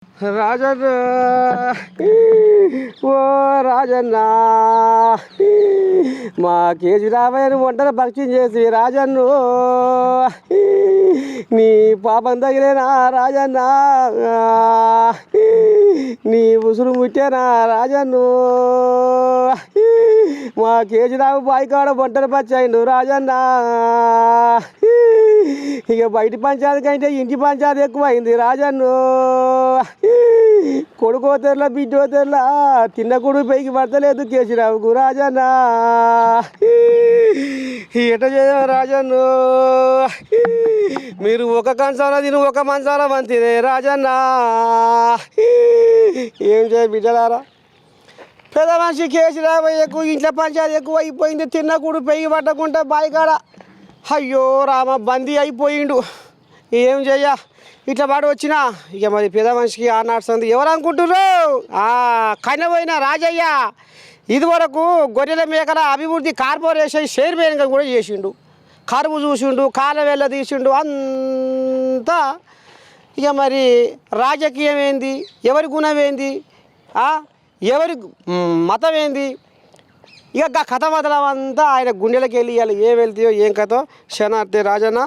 రాజన్న ఓ రాజన్న మా కేజీ రాబోయే ఒంటరి భక్తి చేసి రాజన్ను నీ పాపం తగిలేనా రాజన్న నీ ఉసురు ముట్టేనా రాజన్ను మా కేజీ రావు బాయి కాడ ఒంటరి పచ్చాయిండు రాజన్న ఇక బయట పంచాయతీ కంటే ఇంటి పంచాయతీ ఎక్కువైంది రాజన్ను కొడుకో తెరలా బిడ్డో తెరలా తిన్న కొడుకు పైకి పడతలేదు కేసీరావుకు రాజన్న ఎట చేయ రాజన్ను మీరు ఒక కంచాల తిని ఒక మంచాల మంతిరే రాజన్న ఏం చేయ బిడ్డలారా పెద్ద మనిషి కేసీరావు ఎక్కువ ఇంట్లో పంచాయతీ ఎక్కువ అయిపోయింది తిన్న కొడుకు పైకి పట్టకుండా బాయికాడ అయ్యో రామ బందీ అయిపోయిండు ఏం చెయ్య ఇట్లా పాటు వచ్చినా ఇక మరి పెద్ద మనిషికి ఆ నడుస్తుంది ఎవరు అనుకుంటున్నారు కన్నపోయిన రాజయ్య ఇదివరకు గొర్రెల మేకల అభివృద్ధి కార్పొరేషన్ చైర్మన్గా కూడా చేసిండు కరువు చూసిండు కాల వెళ్ళ తీసిండు అంతా ఇక మరి రాజకీయం ఏంది ఎవరి గుణం ఏంది ఎవరి మతం ఏంది ఇక కథ మొదలవంతా ఆయన గుండెలకు వెళ్ళి ఏం వెళ్తాయో ఏం కథో శనార్థి రాజన్న